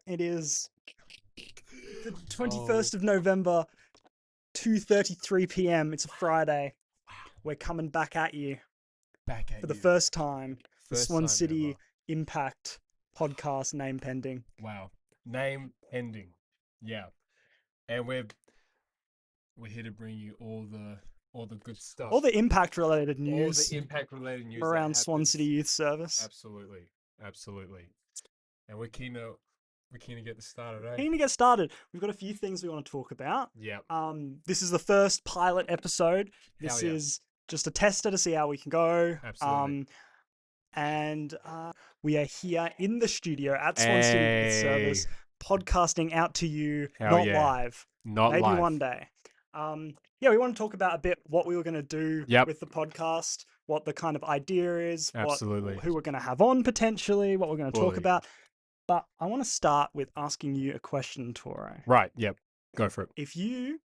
It is the 21st of November, 2:33 p.m. It's a Friday. We're coming back at you Back at for the you. first time. The First Swan time City ever. Impact podcast, name pending. Wow. Name pending. Yeah. And we're here to bring you all the good stuff. All the impact-related All news the impact related news around that Swan happens. City Youth Service. Absolutely. Absolutely. And we're keen to get this started, eh? Keen to get started. We've got a few things we want to talk about. Yep. This is the first pilot episode. This Hell yeah. is just a tester to see how we can go. Absolutely. And we are here in the studio at Swan City Youth Service, podcasting out to you, Hell not yeah. live. Not Maybe live. one day. Yeah, we want to talk about a bit what we were going to do Yep. with the podcast, what the kind of idea is, Absolutely. who we're going to have on potentially, what we're going to talk Fully. about. But I want to start with asking you a question, Toro. Right. Yep. Go for it. If you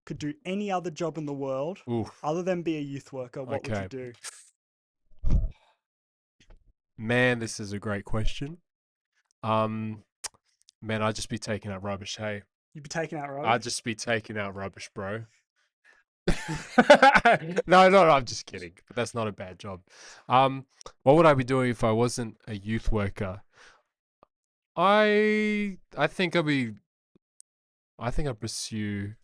could do any other job in the world Ooh. other than be a youth worker, what would you Okay. do? Man, this is a great question. Man, I'd just be taking out rubbish, hey. You'd be taking out rubbish? I'd just be taking out rubbish, bro. No, I'm just kidding. But that's not a bad job. What would I be doing if I wasn't a youth worker? I think I'd pursue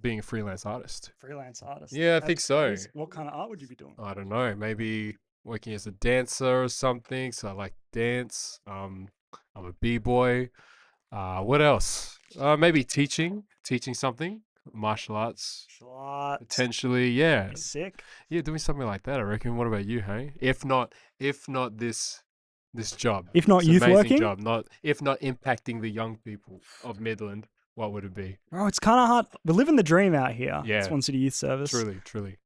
being a freelance artist. Freelance artist. Yeah, I think so. What kind of art would you be doing? I don't know. Maybe working as a dancer or something. So I like dance. I'm a b-boy. What else? Maybe teaching something, martial arts, potentially. Yeah, sick. Yeah, doing something like that. I reckon. What about you? Hey, if not this job, if not it's youth an amazing working, job. If not impacting the young people of Midland, what would it be? Oh, it's kind of hard. We're living the dream out here. Yeah, Swan City Youth Service. Truly.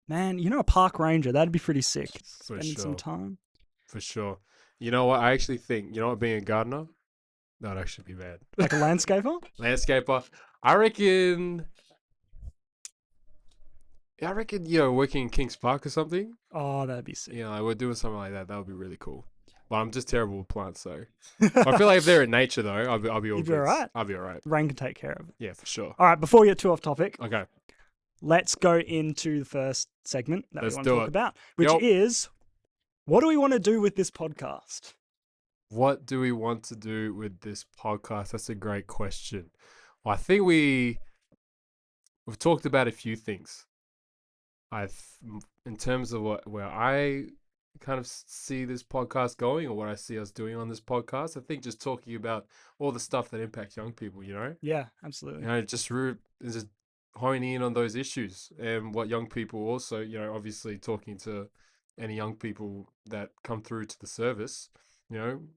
Man, a park ranger, that'd be pretty sick. For Spending sure. some time. For sure. You know what? I actually think, being a gardener, that'd actually be bad. Like a landscaper? Landscaper. I reckon, working in Kings Park or something. Oh, that'd be sick. Yeah, we're doing something like that. That would be really cool. But I'm just terrible with plants, so. I feel like if they're in nature, though, I'll be all good. You'd be all right? I'll be all right. Rain can take care of it. Yeah, for sure. All right, before we get too off topic. Okay. Let's go into the first segment that we want to talk about, which Yep. is, what do we want to do with this podcast? What do we want to do with this podcast? That's a great question. Well, I think we've talked about a few things. In terms of where I kind of see this podcast going, or what I see us doing on this podcast, I think just talking about all the stuff that impacts young people, Yeah, absolutely. Just honing in on those issues and what young people also, obviously talking to any young people that come through to the service,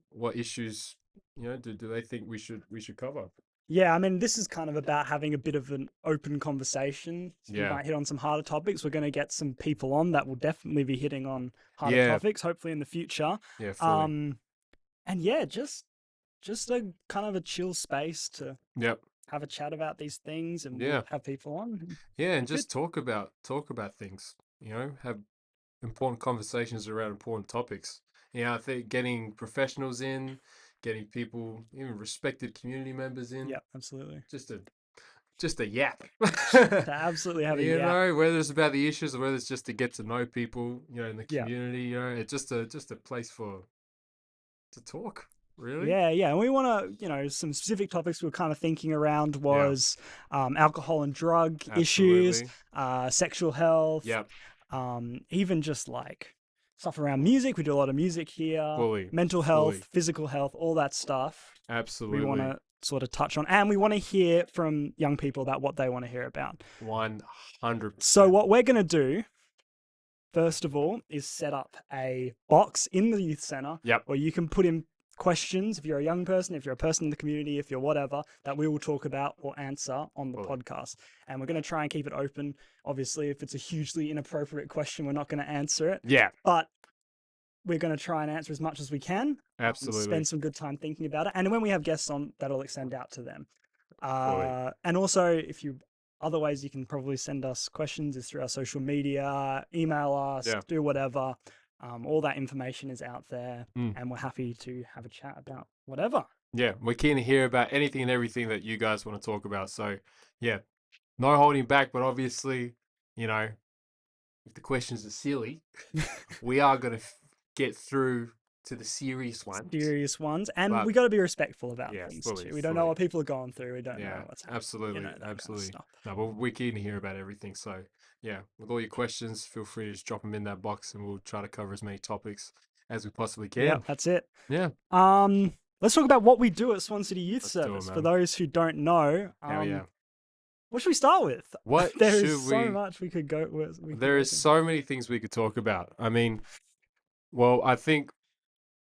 what issues, do they think we should cover? Yeah, I mean, this is kind of about having a bit of an open conversation. Yeah. We might hit on some harder topics. We're going to get some people on that will definitely be hitting on harder topics, hopefully in the future. Yeah, fully. And yeah, just a kind of a chill space to have a chat about these things and we'll have people on. Yeah, and just talk about things, have important conversations around important topics. I think getting professionals in, getting people, even respected community members in. Yeah, absolutely. Just a yap. To absolutely have a yap. Whether it's about the issues or whether it's just to get to know people, in the community, it's just a place to talk, really. Yeah. And we want to, some specific topics we were kind of thinking around was alcohol and drug issues, sexual health. Yep. Even just like stuff around music. We do a lot of music here. Mental health, physical health, all that stuff. Absolutely. We want to sort of touch on, and we want to hear from young people about what they want to hear about. 100%. So what we're going to do, first of all, is set up a box in the youth center where you can put in questions if you're a young person, if you're a person in the community, if you're whatever, that we will talk about or answer on the podcast. And we're going to try and keep it open. Obviously, if it's a hugely inappropriate question, we're not going to answer it. Yeah. But we're going to try and answer as much as we can. Absolutely. Spend some good time thinking about it. And when we have guests on, that'll extend out to them. And also, other ways you can probably send us questions is through our social media, email us, do whatever. All that information is out there, and we're happy to have a chat about whatever. Yeah, we're keen to hear about anything and everything that you guys want to talk about. So, yeah, no holding back, but obviously, you know, if the questions are silly, we are going to get through to the serious ones. Serious ones, and But we got to be respectful about yeah, things fully, too. We don't know fully. what people are going through. We don't know Yeah, what's happening. absolutely, That kind of absolutely. stuff. No, but we're keen to hear about everything. So, yeah, with all your questions, feel free to just drop them in that box, and we'll try to cover as many topics as we possibly Yeah, can. that's it. Yeah, Let's talk about what we do at Swan City Youth let's do it, Service. For man. those who don't know, Hell yeah. what should we start with? What There is should so we? much we could go with. There is so many things we could talk about. I mean, well, I think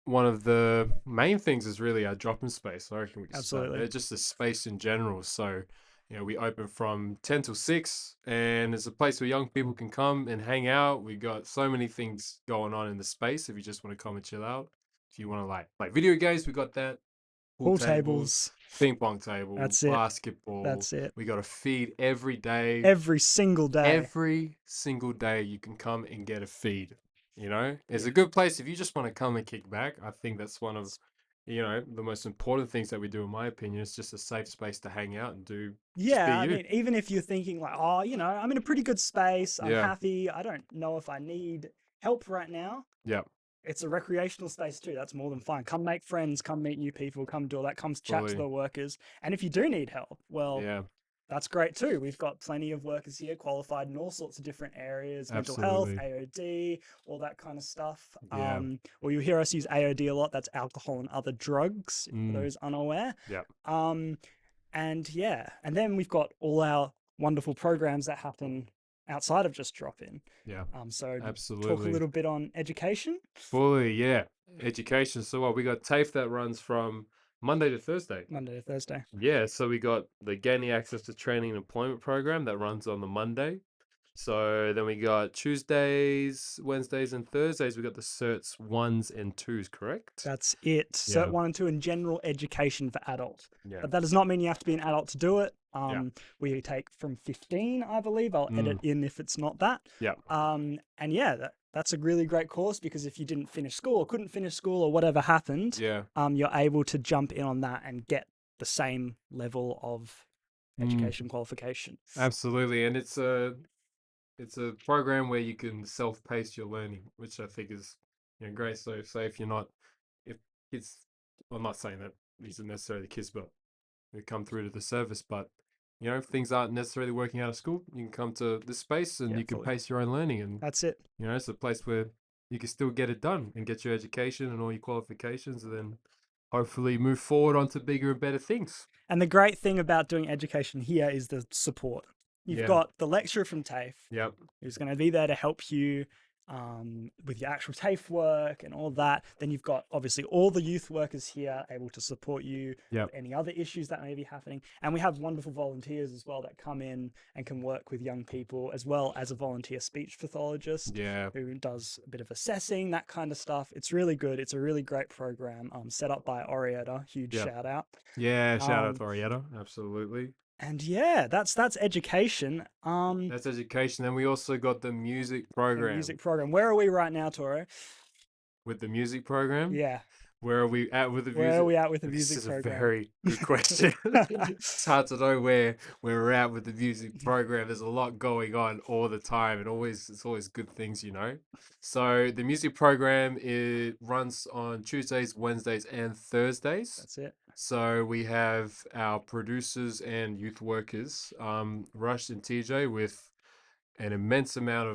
one of the main things is really our drop-in space. I reckon we can start Absolutely. there. Just the space in general. So, you know, we open from 10 till 6, and it's a place where young people can come and hang out. We got so many things going on in the space if you just want to come and chill out. If you want to like video games, we got that. Pool Pool tables, tables. ping pong table, That's it. basketball. That's it. We got a feed every day. Every single day. Every single day you can come and get a feed. You know, it's a good place if you just want to come and kick back. I think that's one of, you know, the most important things that we do, in my opinion. It's just a safe space to hang out and do. Just be Yeah, I you. mean, even if you're thinking like, oh, I'm in a pretty good space. I'm Yeah. happy. I don't know if I need help right now. Yeah. It's a recreational space too. That's more than fine. Come make friends, come meet new people, come do all that, come chat to Fully. the workers. And if you do need help, well, Yeah. that's great too. We've got plenty of workers here qualified in all sorts of different areas, mental health, Absolutely. AOD, all that kind of stuff. Yeah. Or you'll hear us use AOD a lot. That's alcohol and other drugs, for Mm. those unaware. Yeah. And yeah, and then we've got all our wonderful programs that happen outside of just drop-in. Yeah. So Absolutely. talk a little bit on education. Fully, yeah. Education. So what we got TAFE that runs from Monday to Thursday. Monday to Thursday. Yeah, so we got the Gaining Access to Training and Employment program that runs on the Monday. So then we got Tuesdays, Wednesdays, and Thursdays. We got the certs 1s and 2s, correct? That's it. Yeah. Cert 1 and 2 in general education for adults. Yeah. But that does not mean you have to be an adult to do it. Yeah. We take from 15, I believe. I'll edit in if it's not that. Yeah. And yeah, that's a really great course because if you didn't finish school or couldn't finish school or whatever happened, Yeah. you're able to jump in on that and get the same level of education qualification. Absolutely. And it's a program where you can self-pace your learning, which I think is, you know, great. So say if kids, I'm not saying that these are necessarily kids, but who come through to the service, but you know, if things aren't necessarily working out of school, you can come to this space and Yeah, you can fully. pace your own learning. And That's it. you know, it's a place where you can still get it done and get your education and all your qualifications, and then hopefully move forward onto bigger and better things. And the great thing about doing education here is the support. You've got the lecturer from TAFE, Yep. who's going to be there to help you with your actual TAFE work and all that. Then you've got obviously all the youth workers here able to support you with any other issues that may be happening. And we have wonderful volunteers as well that come in and can work with young people, as well as a volunteer speech pathologist who does a bit of assessing, that kind of stuff. It's really good. It's a really great program set up by Orietta. Huge shout out. Yeah, shout out to Orietta. Absolutely. And yeah, that's education. That's education. Then we also got the music program. The music program. Where are we right now, Toro? With the music program? Yeah. Where are we at with the music? Where are we at with the music This is program? a very good question. It's hard to know where we're at with the music program. There's a lot going on all the time, and it's always good things, you know. So the music program runs on Tuesdays, Wednesdays, and Thursdays. That's it. So we have our producers and youth workers, Rush and TJ, with an immense amount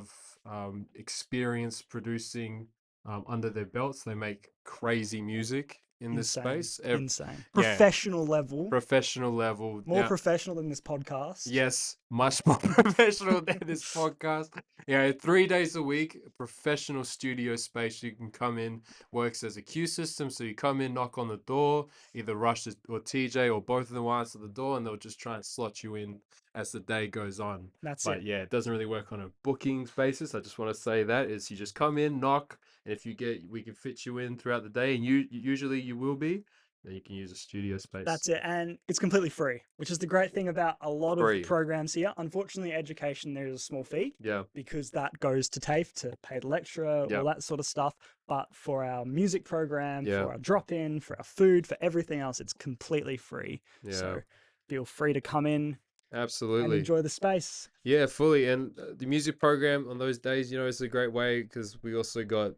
of experience producing under their belts. They make crazy music in this space. Insane. Professional level. Professional level. More professional than this podcast. Yes, much more professional than this podcast. Yeah, 3 days a week, professional studio space. You can come in, works as a queue system. So you come in, knock on the door, either Rush or TJ or both of them will answer the door, and they'll just try and slot you in as the day goes on. But yeah, it doesn't really work on a bookings basis. I just want to say that is you just come in, knock, and if we can fit you in throughout the day, and usually you will be. that you can use a studio space. That's it. And it's completely free, which is the great thing about a lot of Free. programs here. Unfortunately, education, there is a small fee. Yeah. Because that goes to TAFE to pay the lecturer, Yeah. all that sort of stuff. But for our music program, Yeah. for our drop-in, for our food, for everything else, it's completely free. Yeah. So feel free to come in and Absolutely. enjoy the space. Yeah, fully. And the music program on those days, you know, it's a great way because we also got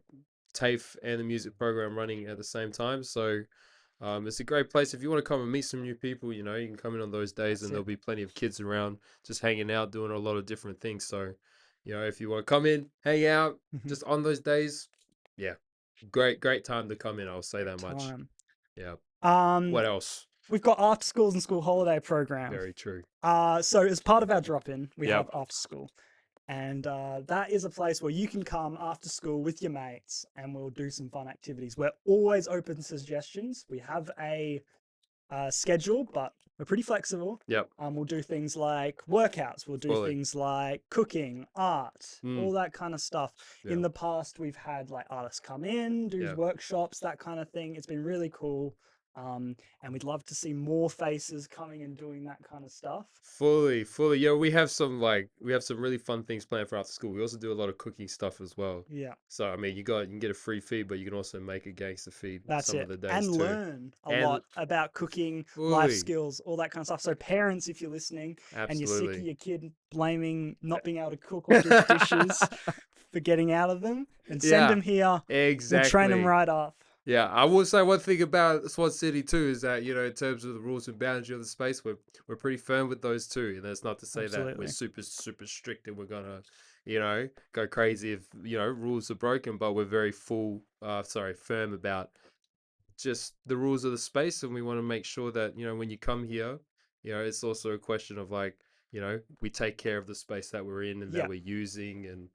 TAFE and the music program running at the same time. So it's a great place if you want to come and meet some new people. You know, you can come in on those days, That's and it. there'll be plenty of kids around just hanging out, doing a lot of different things. So, you know, if you want to come in, hang out, just on those days, yeah, great time to come in. I'll say that much. Yeah. What else? We've got after schools and school holiday program. Very true. So as part of our drop-in, we Yep. have after school. And that is a place where you can come after school with your mates and we'll do some fun activities. We're always open to suggestions. We have a schedule, but we're pretty flexible. Yep. We'll do things like workouts. We'll do Fully. things like cooking, art, all that kind of stuff. Yeah. In the past, we've had like artists come in, do workshops, that kind of thing. It's been really cool. And we'd love to see more faces coming and doing that kind of stuff. Fully. Yeah, we have some really fun things planned for after school. We also do a lot of cooking stuff as well. Yeah. So I mean, you can get a free feed, but you can also make a gangster feed some of the days and too. Learn a lot about cooking, life skills, all that kind of stuff. So parents, if you're listening and you're sick of your kid blaming not being able to cook or do dishes for getting out of them, and send them here. Exactly. We'll train them right up. Yeah, I will say one thing about SWAT City too is that, you know, in terms of the rules and boundaries of the space, we're pretty firm with those too. And that's not to say that we're super strict and we're gonna, you know, go crazy if, you know, rules are broken, but we're very firm about just the rules of the space, and we want to make sure that, you know, when you come here, you know, it's also a question of like, you know, we take care of the space that we're in and that we're using, and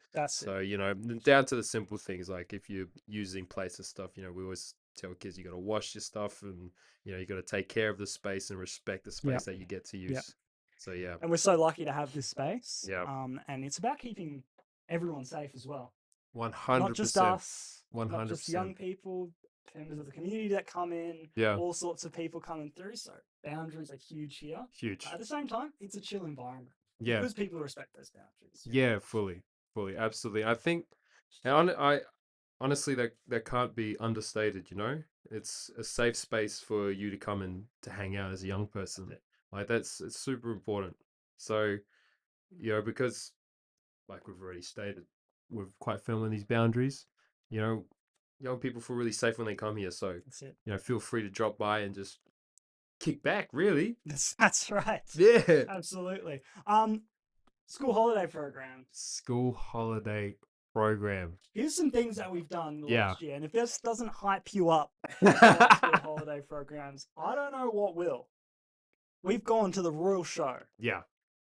you know, down to the simple things like if you're using plates and stuff, you know, we always tell kids you got to wash your stuff, and you know, you got to take care of the space and respect the space that you get to use. So yeah, and we're so lucky to have this space. Yeah. And it's about keeping everyone safe as well. 100%. Not just us, 100%. not just young people, members of the community that come in, all sorts of people coming through. So boundaries are huge here. Huge. But at the same time, it's a chill environment. Yeah. Because people respect those boundaries. Yeah, fully, absolutely. I think, and I honestly, that can't be understated. You know, it's a safe space for you to come and to hang out as a young person. Like it's super important. So, you know, because like we've already stated, we're quite firm on these boundaries. You know, young people feel really safe when they come here. So, you know, feel free to drop by and just kick back. Really, that's right. Yeah, absolutely. School holiday program. School holiday program. Here's some things that we've done last year, and if this doesn't hype you up for school holiday programs, I don't know what will. We've gone to the Royal Show. Yeah.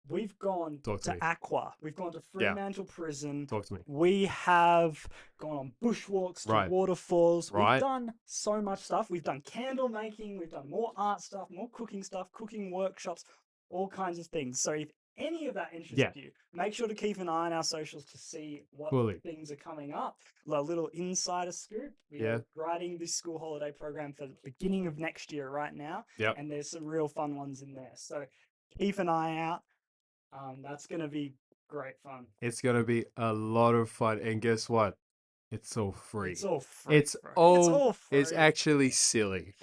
We've gone to Aqua. We've gone to Fremantle Prison. Talk to me. We have gone on bushwalks to waterfalls. We've done so much stuff. We've done candle making. We've done more art stuff, more cooking stuff, cooking workshops, all kinds of things. So if any of that interests you, make sure to keep an eye on our socials to see what things are coming up. A little insider scoop. We are writing this school holiday program for the beginning of next year right now. And there's some real fun ones in there. So keep an eye out. That's going to be great fun. It's going to be a lot of fun. And guess what? It's all free. It's all free. It's all free. It's actually silly.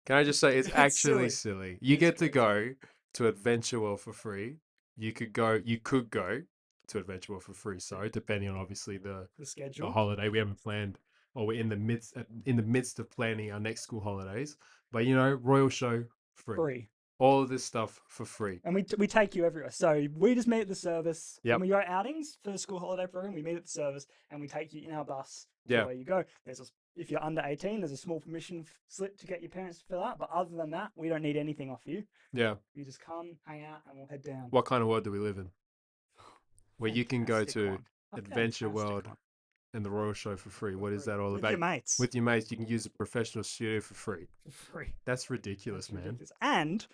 Can I just say it's actually silly. You get to go to Adventure World for free. You could go to Adventure World for free. So depending on obviously the schedule, the holiday we haven't planned, or we're in the midst of planning our next school holidays. But you know, Royal Show free. All of this stuff for free. And we take you everywhere. So we just meet at the service. When we go outings for the school holiday program, we meet at the service and we take you in our bus to where you go. If you're under 18, there's a small permission slip to get your parents to fill out. But other than that, we don't need anything off you. Yeah. You just come, hang out, and we'll head down. What kind of world do we live in? Where you can go to Adventure World and the Royal Show for free. What is that all about? With your mates. With your mates, you can use a professional studio for free. For free. That's ridiculous, man. And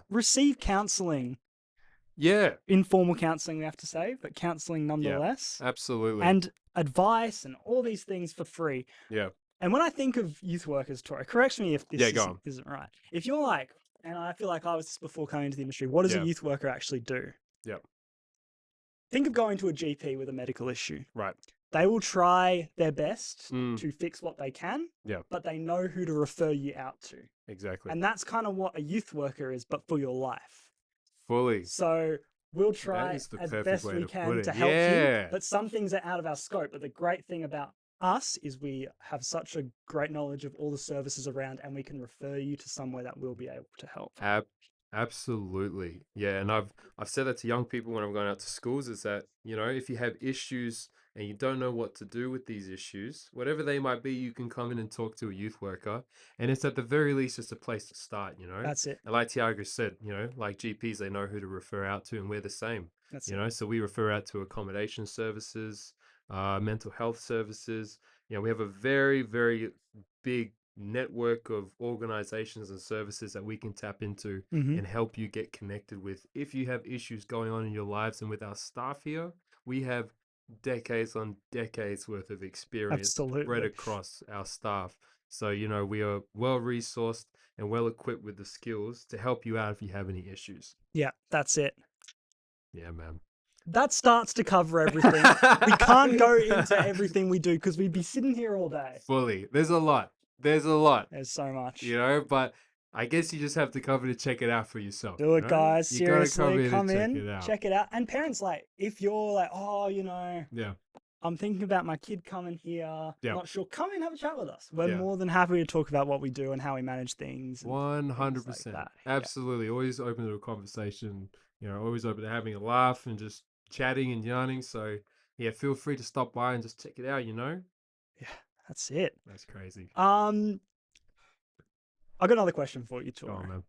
receive counselling. Yeah. Informal counselling, we have to say, but counselling nonetheless. Yeah, absolutely. And advice and all these things for free. Yeah. And when I think of youth workers, Tori, correct me if this go on. isn't right. If you're like, and I feel like I was before coming into the industry, what does a youth worker actually do? Yep. Think of going to a GP with a medical issue. Right. They will try their best Mm. to fix what they can, Yeah. but they know who to refer you out to. Exactly. And that's kind of what a youth worker is, but for your life. Fully. So we'll try is the as perfect best way we to put can it. to help Yeah. you, but some things are out of our scope. But the great thing about us is we have such a great knowledge of all the services around, and we can refer you to somewhere that will be able to help. Absolutely. Yeah, and I've said that to young people when I'm going out to schools, is that, you know, if you have issues and you don't know what to do with these issues, whatever they might be, you can come in and talk to a youth worker, and it's at the very least just a place to start, you know. That's it. And like Tiago said, you know, like GPs, they know who to refer out to, and we're the same. That's you it. know, so we refer out to accommodation services, mental health services. You know, we have a very, very big network of organizations and services that we can tap into and help you get connected with if you have issues going on in your lives. And with our staff here, we have decades on decades worth of experience spread across our staff. So, you know, we are well resourced and well equipped with the skills to help you out if you have any issues. Yeah, that's it. Yeah, man. That starts to cover everything. We can't go into everything we do because we'd be sitting here all day. Fully. There's a lot. There's so much. You know, but I guess you just have to come in and check it out for yourself. Do it, guys. You Seriously, come in, check it out. And parents, like, if you're like, oh, you know, yeah, I'm thinking about my kid coming here. Yeah. Not sure. Come in, have a chat with us. We're Yeah. more than happy to talk about what we do and how we manage things. 100%. Like Absolutely. Always open to a conversation. You know, always open to having a laugh and just chatting and yarning. So yeah, feel free to stop by and just check it out. You know. Yeah, that's it. That's crazy. I got another question for you, Tor. Go on, man.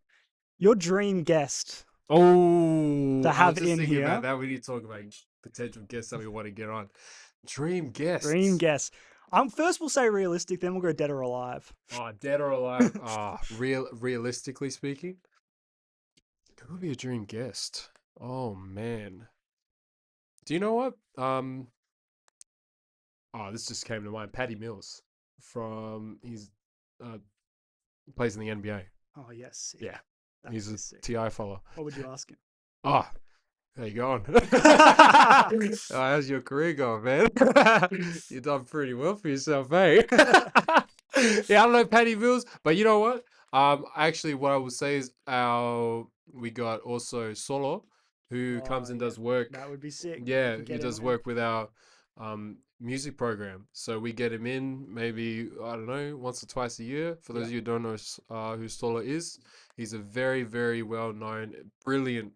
Your dream guest. Oh, to have I was just in thinking here. about that. We need to talk about potential guests that we want to get on. Dream guests. Dream guest. First we'll say realistic, then we'll go dead or alive. Oh, dead or alive. Realistically speaking, who would be a dream guest? Oh man. Do you know what? Oh, this just came to mind. Patty Mills plays in the NBA. Oh yes. Yeah. He's a TI follower. What would you ask him? Oh, how you going? How's your career going, man? You've done pretty well for yourself, eh? Yeah, I don't know Patty Mills, but you know what? Actually, what I would say is we got also Solo, who comes and does work. That would be sick. Yeah, he does work with our music program. So we get him in maybe, I don't know, once or twice a year. For those of you who don't know who Solo is, he's a very, very well-known, brilliant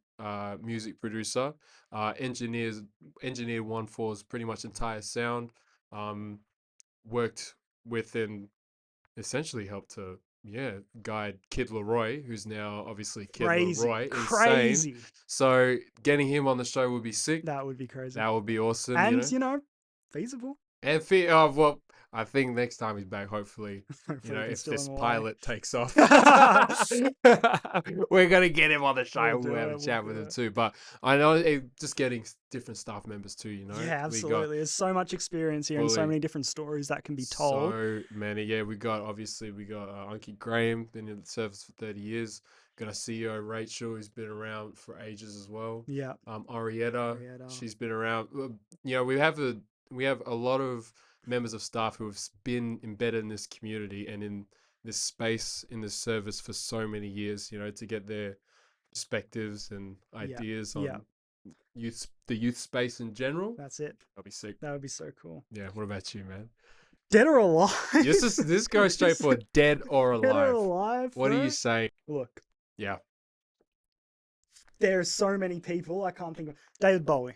music producer. Engineered 1/4's pretty much entire sound. Worked with and essentially helped to guide Kid Leroy, who's now obviously Kid Leroy. Crazy. Insane. So getting him on the show would be sick. That would be crazy. That would be awesome. And feasible. And well, I think next time he's back, hopefully if this pilot takes off, we're gonna get him on the show. We'll have a chat with him too. But I know just getting different staff members too. Yeah, absolutely. There's so much experience here and so many different stories that can be told. So many. Yeah, we got Unky Graham, been in the service for 30 years. Got our CEO Rachel, who's been around for ages as well. Yeah. Arietta, she's been around. We have a lot of members of staff who have been embedded in this community and in this space, in this service for so many years, to get their perspectives and ideas on the youth space in general. That's it. That'd be sick. That would be so cool. Yeah. What about you, man? Dead or alive? This goes straight for dead or alive. Dead or alive. What are you saying? Look. Yeah. There are so many people. I can't think of David Bowie.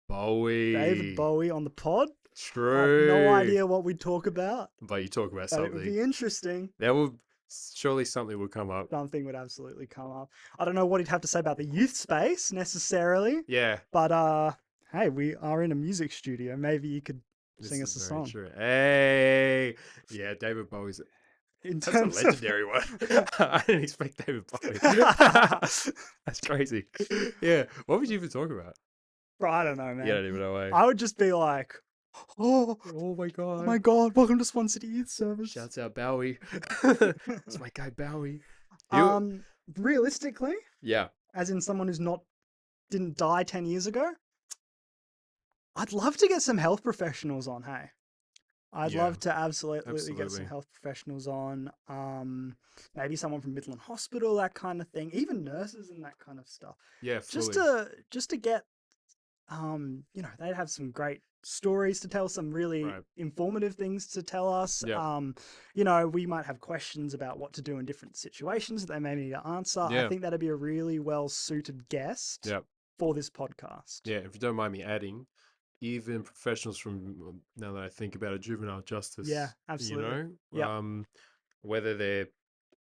David Bowie on the pod. True. I have no idea what we'd talk about. But you talk about something. It would be interesting. Surely something would come up. Something would absolutely come up. I don't know what he'd have to say about the youth space necessarily. Yeah. But hey, we are in a music studio. Maybe you could sing us a song. True. Hey. Yeah, David Bowie's that's a legendary one. I didn't expect David Bowie. That's crazy. Yeah. What would you even talk about? Bro, I don't know, man. You don't even know. I would just be like, Oh, Oh my oh god. my God! Welcome to Swan City Youth Service. Shouts out Bowie. It's my guy Bowie. You Realistically, yeah. as in someone who's not didn't die 10 years ago, I'd love to get some health professionals on. Hey, I'd Yeah. love to absolutely get some Absolutely. health professionals on. Maybe someone from Midland Hospital, that kind of thing. Even nurses and that kind of stuff. Yeah, Just fully. to get, they'd have some great stories to tell, some really Right. informative things to tell us. Yeah. We might have questions about what to do in different situations that they may need to answer. I Yeah. think that'd be a really well suited guest Yeah. for this podcast. Yeah. If you don't mind me adding, even professionals from now that I think about it, juvenile Yeah, justice, absolutely. Yep. whether they're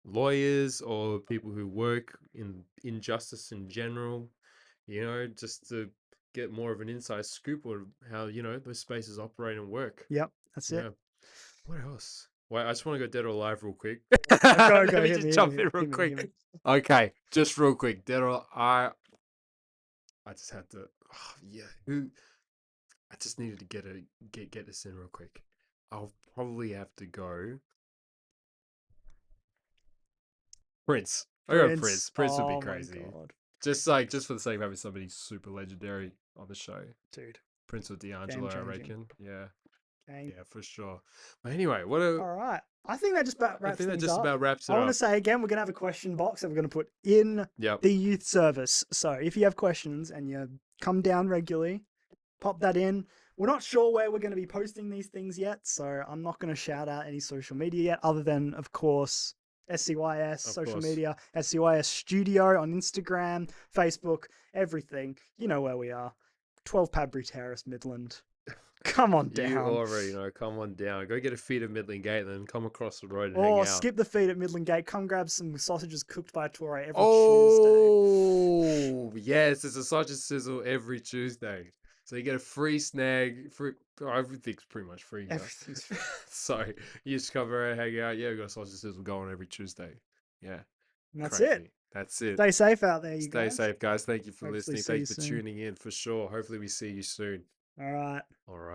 lawyers or people who work in justice in general, just to get more of an inside scoop on how, those spaces operate and work. Yep. That's it. Yeah. What else? Well, I just want to go dead or alive real quick. Go, Let me hit just me, jump in real hit me, hit me. quick. Okay, just real quick. Dead or I just had to. Oh, yeah, who? I just needed to get this in real quick. I'll probably have to go Prince. I go Prince. Prince. Prince would be Oh my crazy. God. Just for the sake of having somebody super legendary on the show. Dude. Prince with Game D'Angelo, I changing. reckon. Yeah. Game. Yeah, for sure. But anyway, All right. I think that just about I wraps think that things just up. about wraps I it want to up. say again, we're going to have a question box that we're going to put in Yep. the youth service. So if you have questions and you come down regularly, pop that in. We're not sure where we're going to be posting these things yet, so I'm not going to shout out any social media yet, other than, of course, SCYS Of social course. media, SCYS Studio on Instagram, Facebook, everything. You know where we are. 12 Padbury Terrace, Midland. Come on You down. already know. Come on down. Go get a feed at Midland Gate, then come across the road and hang Or out. skip the feed at Midland Gate. Come grab some sausages cooked by Torre every Tuesday. Oh, yes, it's a sausage sizzle every Tuesday. So you get a free snag. Everything's pretty much free here. Everything's free. So you just come around, hang out. Yeah, we got a sausage sizzle going every Tuesday. Yeah, And that's crazy. it. That's it. Stay safe out there, you Stay guys. safe, guys. Thank you for Hopefully listening. see Thank you you for soon. tuning in for sure. Hopefully we see you soon. All right. All right.